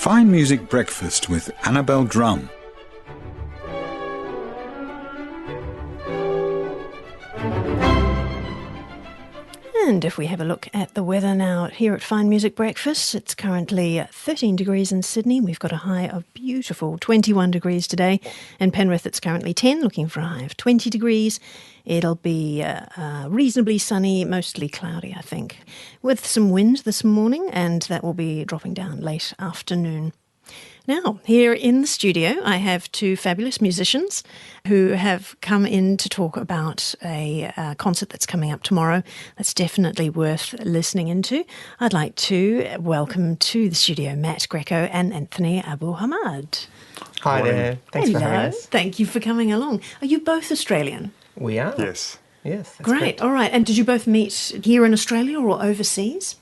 Fine Music Breakfast with Annabelle Drumm. And if we have a look at the weather now here at Fine Music Breakfast, it's currently 13 degrees in Sydney. We've got a high of beautiful 21 degrees today. In Penrith, it's currently 10, looking for a high of 20 degrees. It'll be reasonably sunny, mostly cloudy, I think, with some wind this morning, and that will be dropping down late afternoon. Now, here in the studio, I have two fabulous musicians who have come in to talk about a concert that's coming up tomorrow that's definitely worth listening into. I'd like to welcome to the studio Matt Greco and Anthony Abouhamad. Hi there. Thanks for having us. Thank you for coming along. Are you both Australian? We are. Yes. Yes. That's Great. correct. All right. And did you both meet here in Australia or overseas?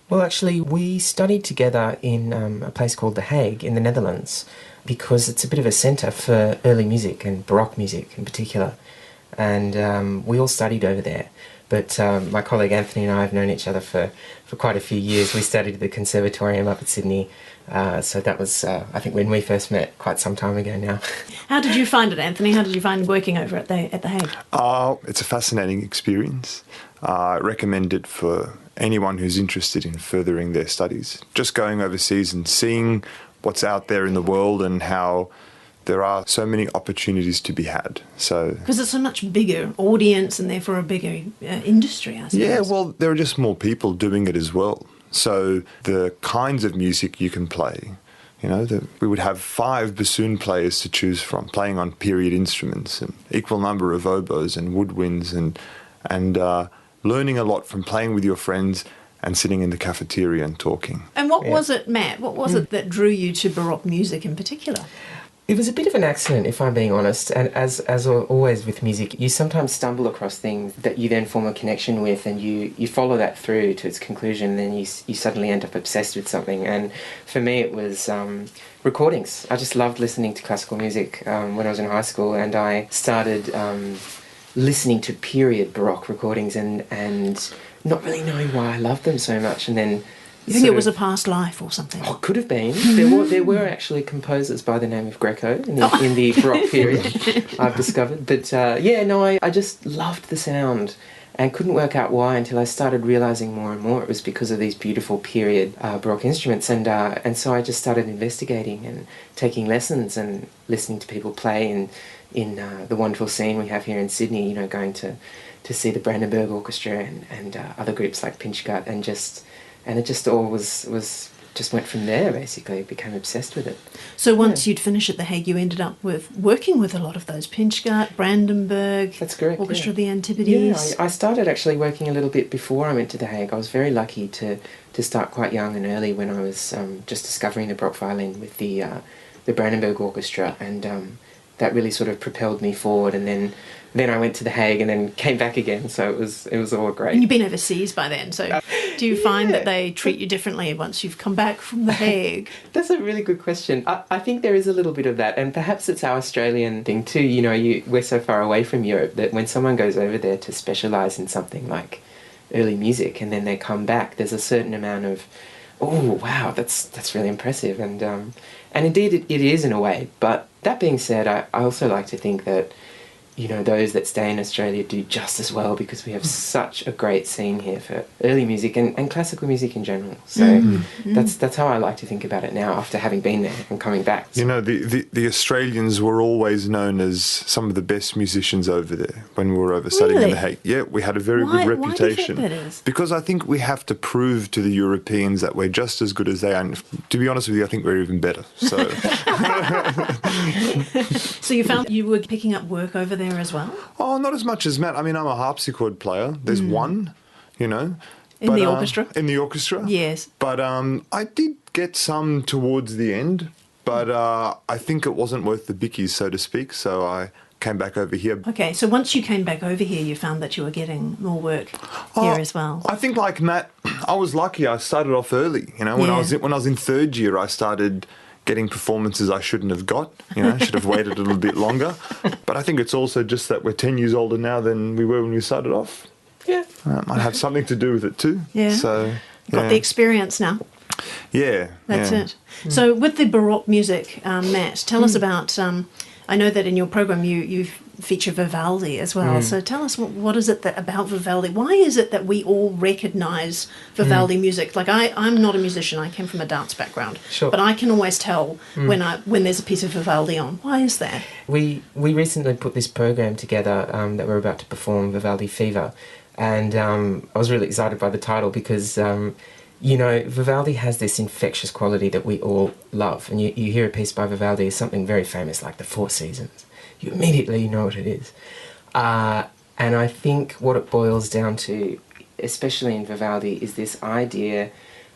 Well, actually, we studied together in a place called The Hague in the Netherlands because it's a bit of a centre for early music and Baroque music in particular. And we all studied over there. But my colleague Anthony and I have known each other for quite a few years. We studied at the Conservatorium up at Sydney. So that was, I think, when we first met quite some time ago now. How did you find it, Anthony? How did you find working over at The Hague? It's a fascinating experience. I recommend it for anyone who's interested in furthering their studies. Just going overseas and seeing what's out there in the world and how there are so many opportunities to be had. So because it's a much bigger audience and therefore a bigger industry, I suppose. yeah, well, there are just more people doing it as well. So the kinds of music you can play, we would have 5 bassoon players to choose from, playing on period instruments, and equal number of oboes and woodwinds, and learning a lot from playing with your friends and sitting in the cafeteria and talking. And what was it, Matt? What was it that drew you to Baroque music in particular? It was a bit of an accident, if I'm being honest. And as always with music, you sometimes stumble across things that you then form a connection with, and you follow that through to its conclusion, and then you suddenly end up obsessed with something. And for me, it was recordings. I just loved listening to classical music when I was in high school, and I started listening to period Baroque recordings and not really knowing why I loved them so much. And then you think it was a past life or something? Oh, could have been. There were actually composers by the name of Greco in the Baroque period, I've discovered. But I just loved the sound and couldn't work out why until I started realising more and more it was because of these beautiful period Baroque instruments. And so I just started investigating and taking lessons and listening to people play in the wonderful scene we have here in Sydney, going to see the Brandenburg Orchestra and other groups like Pinchgut, and it just all just went from there, basically. Became obsessed with it. So once you'd finished at The Hague, you ended up working with a lot of those Pinchgut, Brandenburg, that's correct, Orchestra of the Antipodes. Yeah, I started actually working a little bit before I went to The Hague. I was very lucky to start quite young and early when I was just discovering the Baroque violin with the Brandenburg Orchestra, and that really sort of propelled me forward. And then I went to The Hague and then came back again, so it was all great. And you've been overseas by then, so do you find that they treat you differently once you've come back from The Hague? That's a really good question. I think there is a little bit of that, and perhaps it's our Australian thing too. We're so far away from Europe that when someone goes over there to specialise in something like early music and then they come back, there's a certain amount of, oh wow, that's really impressive, and indeed it is in a way. But that being said, I also like to think that those that stay in Australia do just as well, because we have such a great scene here for early music and classical music in general. So that's how I like to think about it now after having been there and coming back. So. The Australians were always known as some of the best musicians over there when we were over studying in The Hague. Yeah, we had a very good reputation. Why do you think that is? Because I think we have to prove to the Europeans that we're just as good as they are. And to be honest with you, I think we're even better. So, So you found you were picking up work over there as well? Oh, not as much as Matt. I mean, I'm a harpsichord player. There's one, In the orchestra? In the orchestra. Yes. But I did get some towards the end, but I think it wasn't worth the bickies, so to speak, so I came back over here. Okay, so once you came back over here, you found that you were getting more work here as well. I think, like Matt, I was lucky. I started off early. When I was in third year, I started getting performances I shouldn't have got. Should have waited a little bit longer. But I think it's also just that we're 10 years older now than we were when we started off. Yeah. Might have something to do with it too. Yeah. So Got the experience now. Yeah. That's yeah. it. So with the Baroque music, Matt, tell us about, I know that in your program you feature Vivaldi as well, so tell us what is it about Vivaldi? Why is it that we all recognise Vivaldi music? Like I'm not a musician, I came from a dance background, Sure. but I can always tell when there's a piece of Vivaldi on. Why is that? We recently put this program together that we're about to perform, Vivaldi Fever, and I was really excited by the title because, Vivaldi has this infectious quality that we all love, and you hear a piece by Vivaldi, something very famous like the Four Seasons. You immediately know what it is. And I think what it boils down to, especially in Vivaldi, is this idea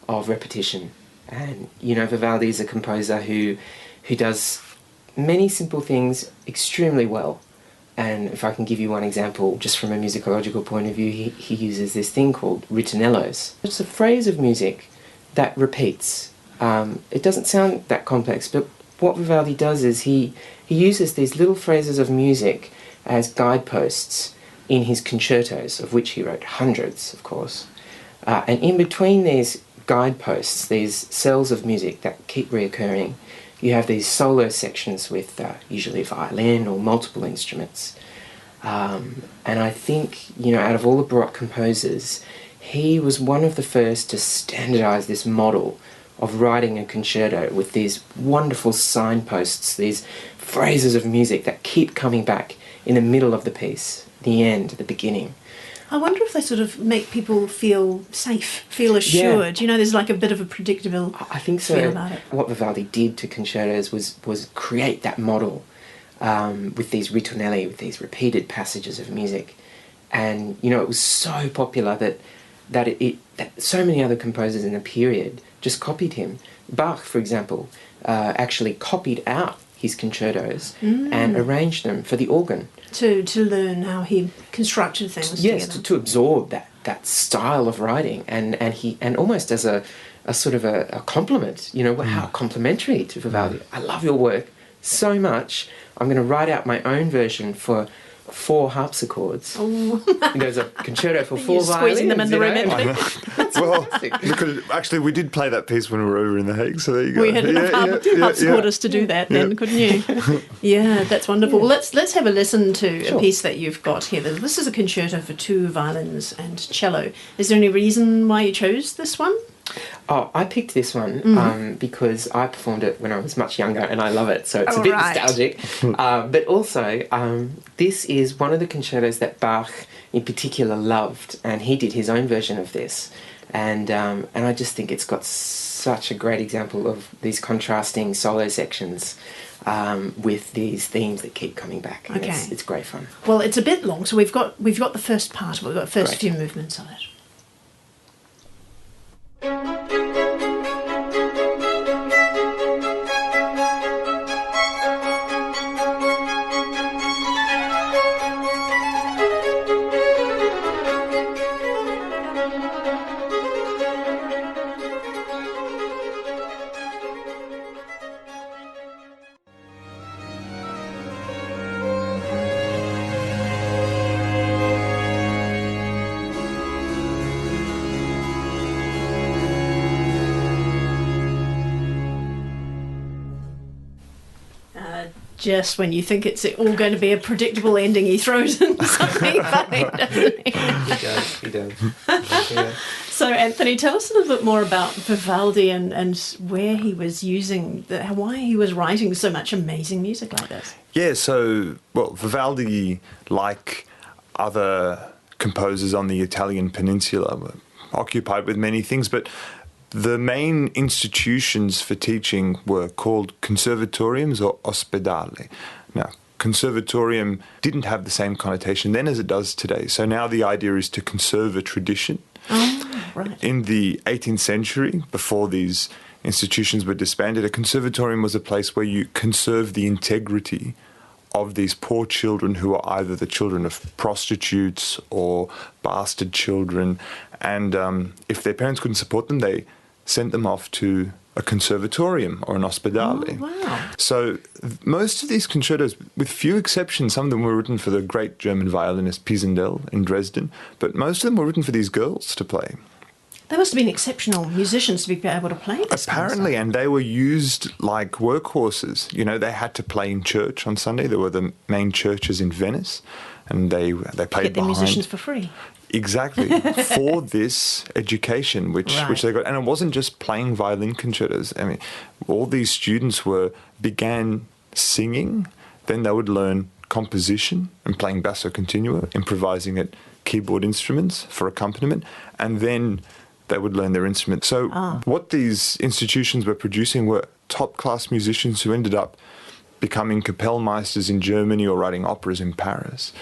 of repetition. And, Vivaldi is a composer who does many simple things extremely well. And if I can give you one example, just from a musicological point of view, he uses this thing called ritornellos. It's a phrase of music that repeats. It doesn't sound that complex, but what Vivaldi does is he uses these little phrases of music as guideposts in his concertos, of which he wrote hundreds, of course. And in between these guideposts, these cells of music that keep reoccurring, you have these solo sections with usually a violin or multiple instruments. And I think, out of all the Baroque composers, he was one of the first to standardise this model of writing a concerto with these wonderful signposts, these phrases of music that keep coming back in the middle of the piece, the end, the beginning. I wonder if they sort of make people feel safe, feel assured. Yeah. There's like a bit of a predictable I think so. feel about it. What Vivaldi did to concertos was create that model with these ritornelli, with these repeated passages of music. And, it was so popular that so many other composers in the period just copied him. Bach, for example, actually copied out his concertos and arranged them for the organ. To learn how he constructed things Yes, together. to absorb that style of writing and almost as a sort of a compliment, how complimentary to Vivaldi. I love your work so much, I'm going to write out my own version for 4 harpsichords. Oh. There's a concerto for 4 You're squeezing violins. them in the room. Well, actually, we did play that piece when we were over in The Hague, so there you go. We had enough harpsichordists to do that then, couldn't you? Yeah, that's wonderful. Well, let's have a listen to a piece that you've got here. This is a concerto for 2 violins and cello. Is there any reason why you chose this one? Oh, I picked this one because I performed it when I was much younger and I love it, so it's a bit nostalgic. But also, this is one of the concertos that Bach in particular loved, and he did his own version of this. And I just think it's got such a great example of these contrasting solo sections with these themes that keep coming back. And it's great fun. Well, it's a bit long, so we've got the first part, we've got the first few movements of it. Just when you think it's all going to be a predictable ending, he throws in something funny, doesn't he? He does. Yeah. So, Anthony, tell us a little bit more about Vivaldi and where he was why he was writing so much amazing music like this. Yeah, so, Vivaldi, like other composers on the Italian peninsula, were occupied with many things, but the main institutions for teaching were called conservatoriums or ospedali. Now, conservatorium didn't have the same connotation then as it does today. So now the idea is to conserve a tradition. Oh, right. In the 18th century, before these institutions were disbanded, a conservatorium was a place where you conserve the integrity of these poor children who are either the children of prostitutes or bastard children. And if their parents couldn't support them, they sent them off to a conservatorium or an ospedale. Oh, wow. So most of these concertos, with few exceptions, some of them were written for the great German violinist Pisendel in Dresden, but most of them were written for these girls to play. They must have been exceptional musicians to be able to play this. Apparently, and they were used like workhorses. You know, they had to play in church on Sunday. There were the main churches in Venice, and they played Get their behind. musicians for free. Exactly, for this education, which they got. And it wasn't just playing violin concertos. I mean, all these students began singing, then they would learn composition and playing basso continuo, improvising at keyboard instruments for accompaniment, and then they would learn their instrument. So what these institutions were producing were top-class musicians who ended up becoming Kapellmeisters in Germany or writing operas in Paris.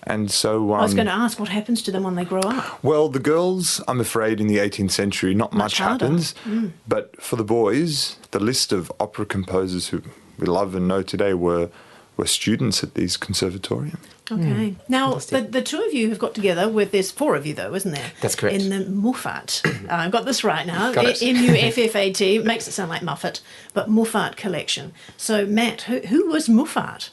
And so I was going to ask, what happens to them when they grow up? Well, the girls, I'm afraid, in the 18th century, not much happens. But for the boys, the list of opera composers who we love and know today were students at these conservatoriums. Okay. Now, the two of you have got together there's four of you, though, isn't there? That's correct. In the Muffat. I've got this right now. Got it. Muffat. Makes it sound like Muffat, but Muffat Collection. So, Matt, who was Muffat?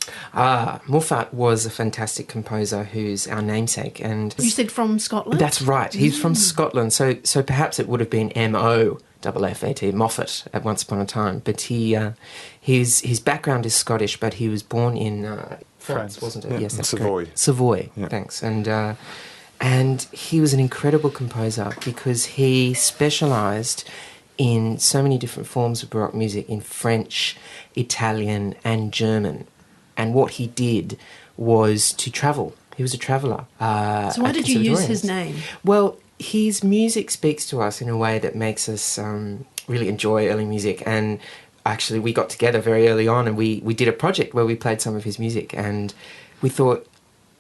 Muffat was a fantastic composer who's our namesake. And You said from Scotland? That's right. He's from Scotland. So perhaps it would have been Moffat, Moffat, at once upon a time. But his background is Scottish, but he was born in France, wasn't it? Yeah. Yes, that's Savoy. correct. Savoy, Yeah. thanks. And he was an incredible composer because he specialised in so many different forms of Baroque music, in French, Italian and German. And what he did was to travel. He was a traveller. So why did you use his name? Well, his music speaks to us in a way that makes us really enjoy early music. And actually, we got together very early on and we did a project where we played some of his music. And we thought,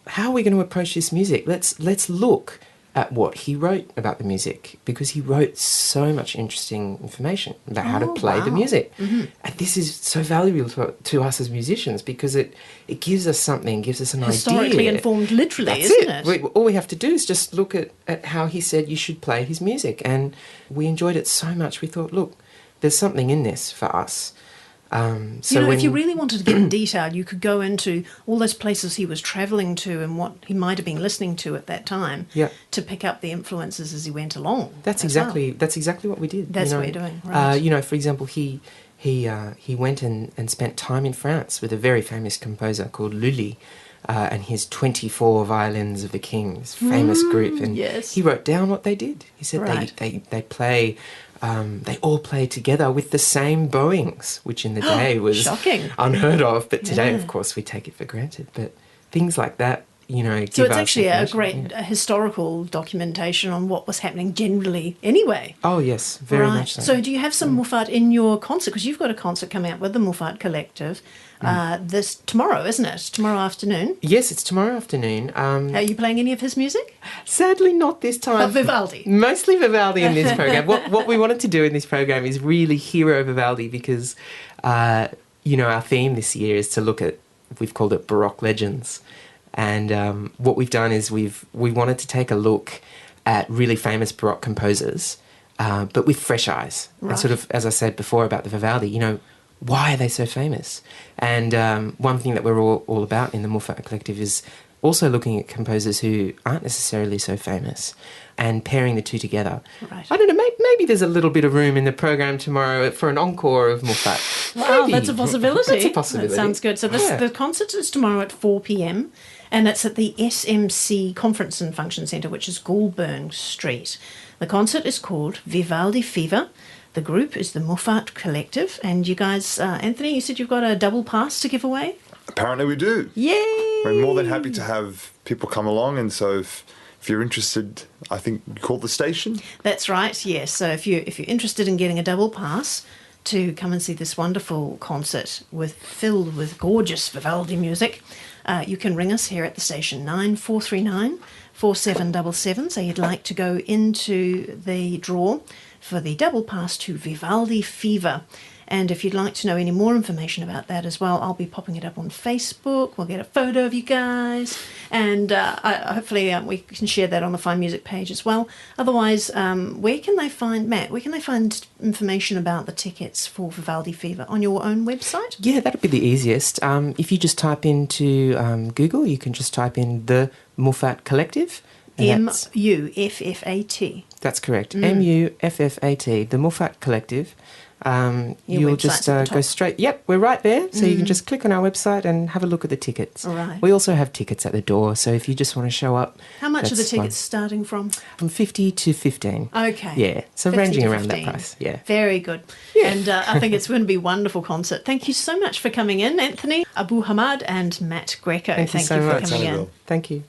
how are we going to approach this music? Let's look at what he wrote about the music, because he wrote so much interesting information about how to play the music. Mm-hmm. And this is so valuable to us as musicians because it gives us something, gives us an Historically idea. informed, literally, That's isn't it? All we have to do is just look at how he said you should play his music. And we enjoyed it so much, we thought, look, there's something in this for us. If you really wanted to get in detail, you could go into all those places he was travelling to and what he might have been listening to at that time to pick up the influences as he went along. That's exactly what we did. That's what you're doing, right. For example, he went and spent time in France with a very famous composer called Lully, and his 24 Violins of the King, this famous group. And he wrote down what they did. He said they play... they all play together with the same bowings, which in the day was shocking, unheard of. But today, of course, we take it for granted. But things like that, So it's actually a great historical documentation on what was happening generally anyway. Oh, yes, very much so. So do you have some Muffat in your concert? Because you've got a concert coming out with the Muffat Collective this tomorrow, isn't it? Tomorrow afternoon? Yes, it's tomorrow afternoon. Are you playing any of his music? Sadly, not this time. Of Vivaldi? Mostly Vivaldi in this program. What we wanted to do in this program is really hero Vivaldi because, our theme this year is to look at, we've called it Baroque Legends. And what we've done is we wanted to take a look at really famous Baroque composers, but with fresh eyes. Right. And sort of, as I said before about the Vivaldi, why are they so famous? And one thing that we're all about in the Muffat Collective is also looking at composers who aren't necessarily so famous and pairing the two together. Right. I don't know, maybe there's a little bit of room in the program tomorrow for an encore of Muffat. Wow, that's a possibility. That's a possibility. That sounds good. So the concert is tomorrow at 4 p.m. and it's at the SMC Conference and Function Centre, which is Goulburn Street. The concert is called Vivaldi Fever. The group is the Muffat Collective. And you guys, Anthony, you said you've got a double pass to give away? Apparently we do. Yay! We're more than happy to have people come along, and so if you're interested, I think you call the station. That's right, yes. So if you're interested in getting a double pass to come and see this wonderful concert filled with gorgeous Vivaldi music, you can ring us here at the station, 9439 4777. So you'd like to go into the draw for the double pass to Vivaldi Fever. And if you'd like to know any more information about that as well, I'll be popping it up on Facebook. We'll get a photo of you guys. And hopefully we can share that on the Fine Music page as well. Otherwise, where can they find information about the tickets for Vivaldi Fever? On your own website? Yeah, that'd be the easiest. If you just type into Google, you can just type in the Muffat Collective. Muffat. That's correct. Muffat, the Muffat Collective. You'll just go straight. Yep, we're right there. So you can just click on our website and have a look at the tickets. All right. We also have tickets at the door. So if you just want to show up. How much are the tickets starting from? From 50 to 15. Okay. Yeah. So 50 ranging to around 15. that price. Yeah. Very good. Yeah. And I think it's going to be a wonderful concert. Thank you so much for coming in, Anthony, Abouhamad and Matt Greco. Thank you so for much, coming in. Annabelle. Thank you.